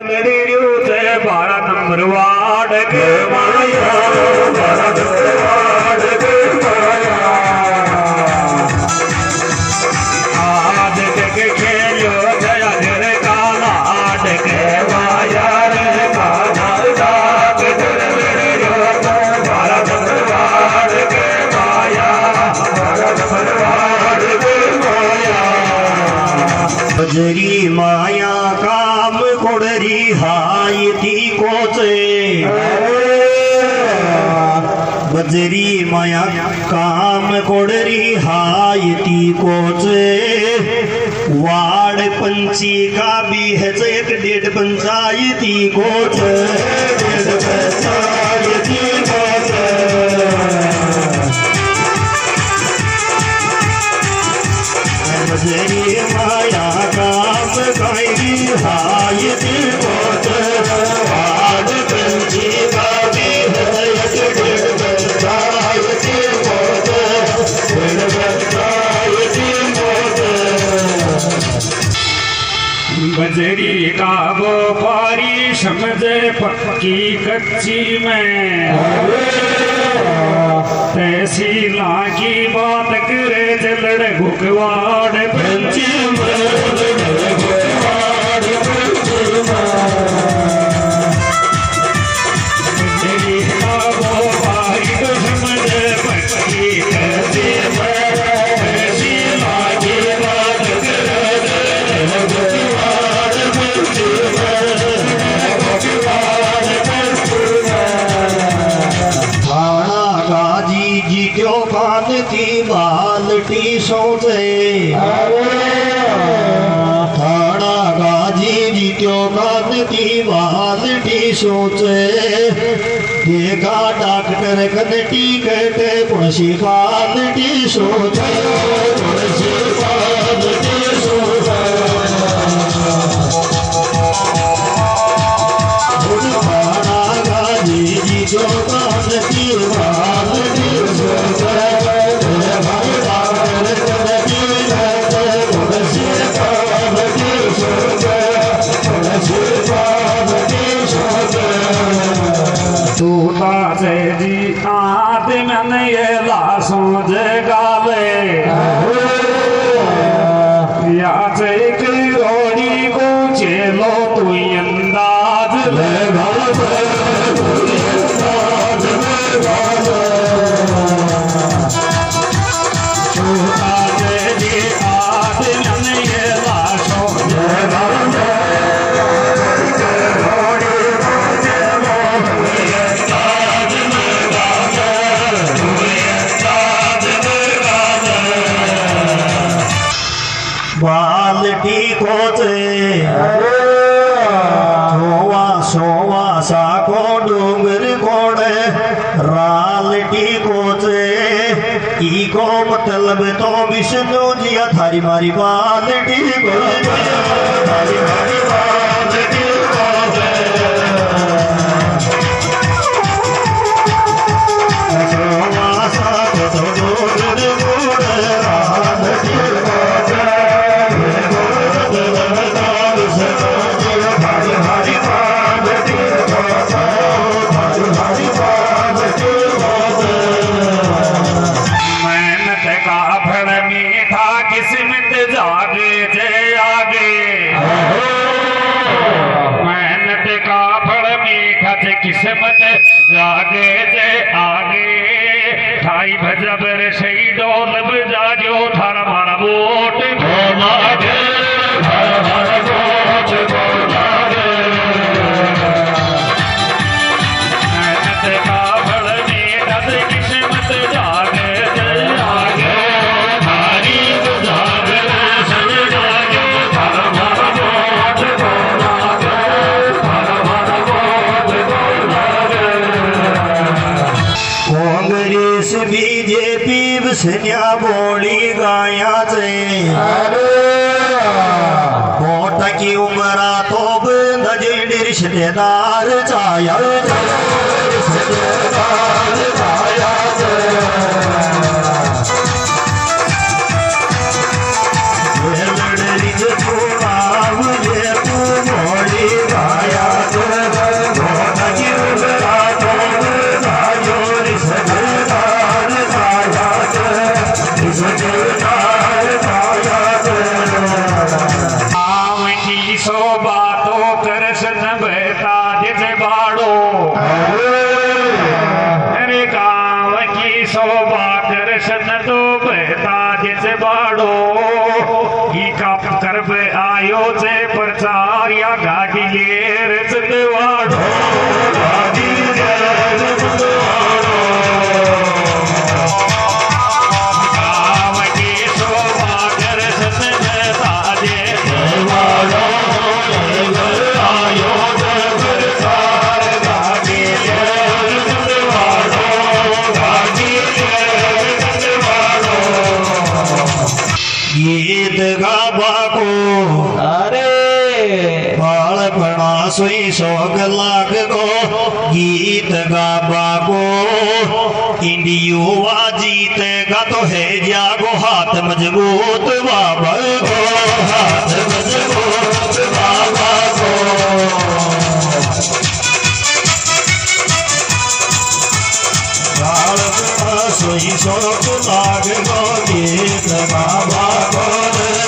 12 number ward के माया 12 number ward के माया आज के खेलो जया घर का लाड के माया रे बाजा डाक घर मेरे रोता 12 नंबर वार्ड के माया 12 नंबर वार्ड के माया बजरी माया काम कोडरी हाय ती कोचे बजरी माया काम कोडरी हाय ती कोचे वाड पंची का भी है एक 1.5 पंचायती कोचे 1.5 पंचायती कोचे बजरी माया काम काई हाय ती कोचे वाड पंची का भी है एक 1.5 पंचायती कोचे 1.5 पंचायती कोचे बजरी का व्यापारी समझे पक्की कच्ची में तहसीला की बात करे चलड़ घुकवाड़ पंची में बजरी का व्यापारी समझे पक्की कच्ची में तहसीला की बात करे क्यों कान की बाल्टी सोचे थाना गाजी जी क्यों कान की बाल्टी सोचे देखा डॉक्टर कन टिकट पुणसी बाल्टी सोचे पुणसी बाल्टी सोचे थाना गाजी जी क्यों कान की बाल्टी टूटा से जी आद मैंने ये लाशों जगाले या से रोड़ी को चलो तू अंदाज लगा बाल्टी कोचे सोवा सोवा साको डूंगर कोड़े राल्टी कोचे इको मतलब तो विष्णु जी थारी मारी बाल्टी कोचे थारी मारी बाल्टी कोचे सोवा साको डूंगर कोड़े राल्टी कोचे किस्मत जागे जे आगे मेहनत का फल मीठा जे किस्मत जागे जे आगे ठाई भजबर सही डोल बजाजो थारा मारा वोट लागे थारा मारा वोट लागे मेहनत का फल मीठा जे किस्मत जागे जे आगे कांग्रेस बीजेपी बसन्या बोली गाया से वोट की उम्र तो बंद रिश्तेदार चाया चुनाव ये तू बोली गाया लेर चंदवाड़ो गाड़ी लेर चंदवाड़ो गाँव की शोभा कर सत में ताजे चंदवाड़ो आयो जबर सार गाड़ी लेर चंदवाड़ो गाड़ी लेर चंदवाड़ो गीत गाबा को अरे बालपणा सोई सोग लाग गो गीत गाबा को इंडियो जीत गा तो है जागो हाथ मजबूत बाबा को हाथ मजबूत बाबा को बालपणा सोई सोग लाग गो गीत गाबा को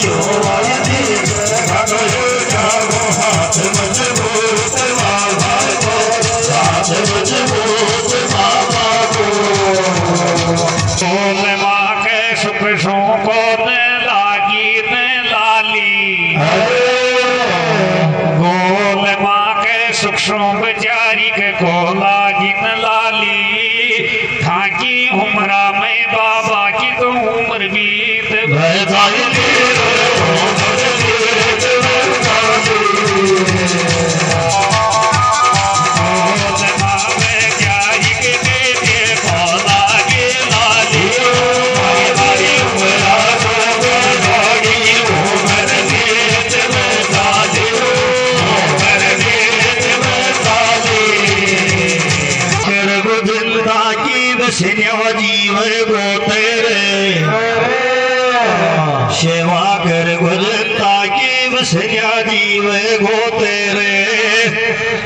युवा जीत गा तो है जागो हाथ मजबूत बाबा को हाथ मजबूत बाबा को ओम माँ के सुख को ने लागी ने लाली गोल माँ के सुख बेचारी के को लागी न लाली थाकी उमरा में बाबा की तो उम्र बीत जीव गो तेरे सेवा कर गुजरता की बसरिया जीव गो तेरे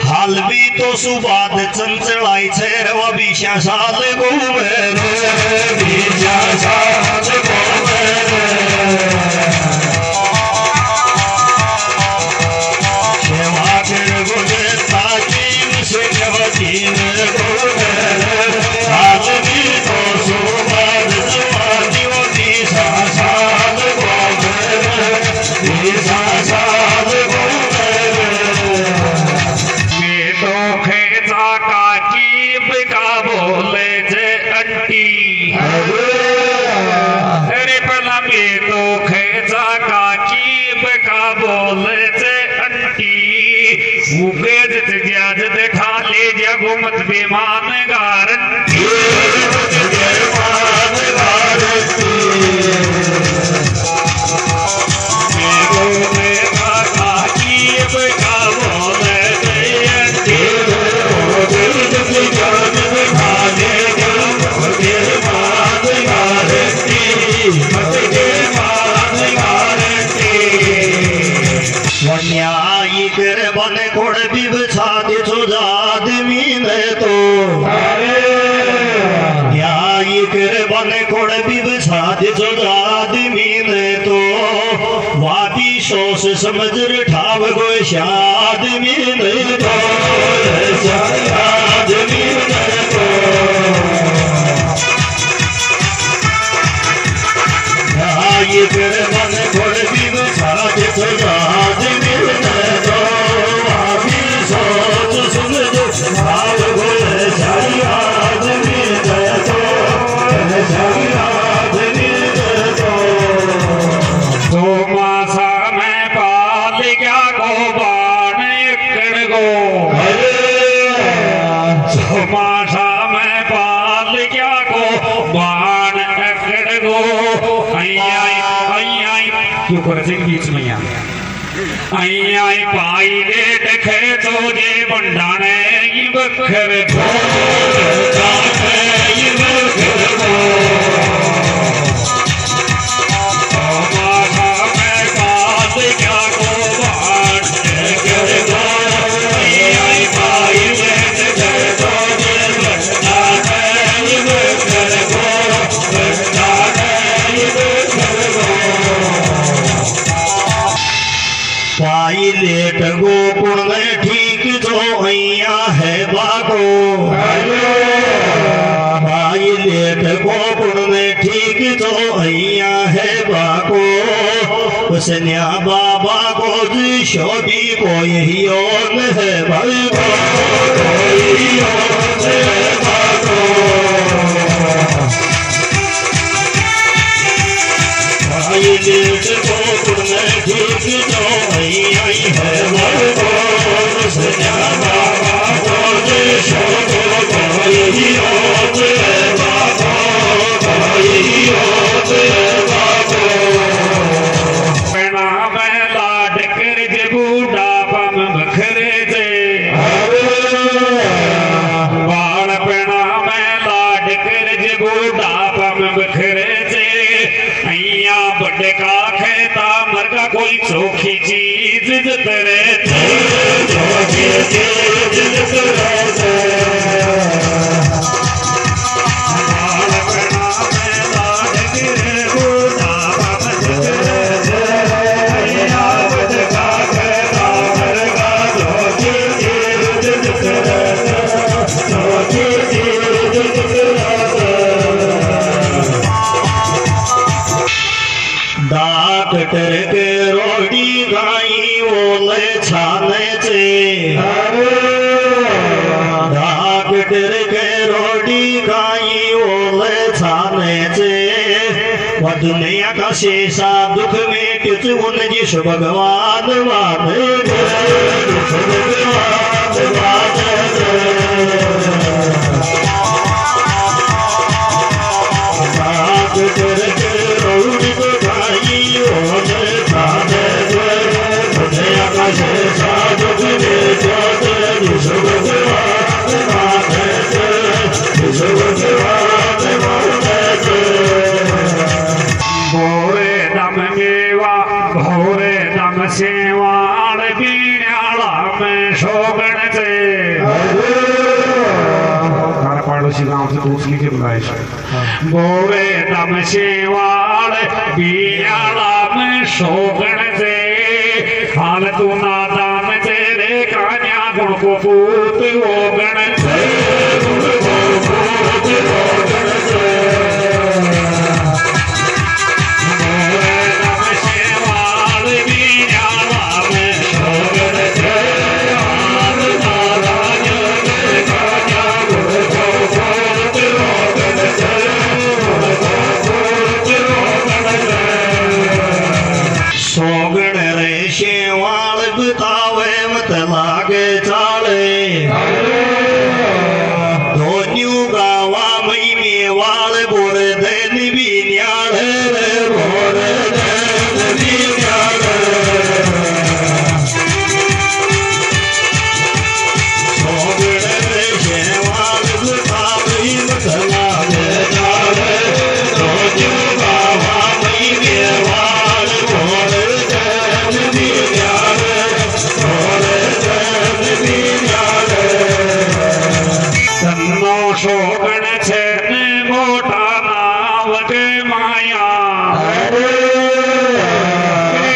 हाल भी तो सुबाद चंचलाई छे रवा बीशा साल गो मेरे बीशा साल गो मेरे सेवा कर गुजरता की बसरिया जीव गो तेरे हाल भी तो सुबाद चंचलाई बीशा साल गो मेरे बीशा साल गो मेरे तो खेता का कीप का बोले जे अंटी अरे पला में तो खेता का कीप का बोले जे अंटी भूखे जित ग्याज देखा ले जा घूमत बेमान गारंटी बेमान गारंटी न्याय कर बन कोड़ भी बचा दे तो आदमी ने तो न्याय कर बन कोड़ भी बचा दे तो आदमी ने तो वादी सोच समझ ठाव गो आदमी ने तो आदमी ने तो न्याय कर बन कोड़ भी बचा दे तो आदमी ने तो वादी सोच समझ ठाव गो आदमी ने तो आदमी ने तो मासा में पाल क्या गो बाण एकड़ गो मासा में पाल क्या गो बाण एकड़ गो क्यों कर बीच में आई पाई गेट खे तो जे बंडाने ये बखर गो ये बखर गो पाई लेट गो कुण ठीक तो अइया है बागो पाई लेट गो कुण ठीक तो अइया है बागो उसन्या बाबा को रोज शोभी कोई और है भगो कोई और है भगो भाई देश को तुमने ठीक जो आई है भगो रोज शोभो कोई और है भगो कोई और है भगो का खेता मरगा कोई चोखी चीज तेरे चोखी चीज डॉक्टर के रोटी गाई ओले छाने चे डॉक्टर के रोटी गाई ओले छाने चे वह दुनिया का शेषा दुख में किस उन जिस भगवान वाद भोरे दम मेवा भोरे दम सेवाड़ बीण्याला में शोगण से पड़ोसी गांव से दूसरी लिखे बुलाए भोरे दम सेवाड़ बीण्याला में शोगण से हाल तू नादान तेरे कान्या गुण को पूत वो गण से सोगण रे शेवाल बतावे मत लागे चाले धोन्यू गावा मई मेवाल बोर देन भी न्याल रे बोर देन भी न्याल सोगण रे शेवाल बतावे मत लागे चाले धोन्यू गावा मई मेवाल बोर शोगण छे मोटा नाव के माया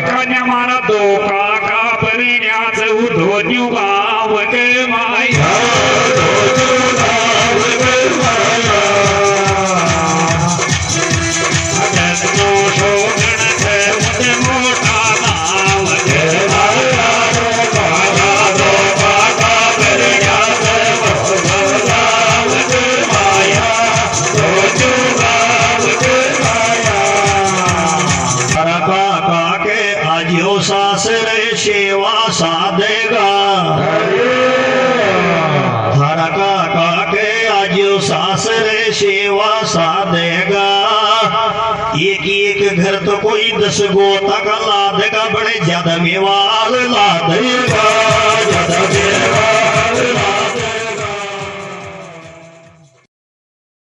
कन्या मारा दो काका परिण्या से धोन्यू गाव के माया शोगण छे मोटा नाव के सासरे सेवा साधेगा थारा काका के आज सासरे सेवा साधेगा एक एक घर तो कोई 10 गोता का ला देगा बड़े ज्यादा मेवाल ला देगा ज्यादा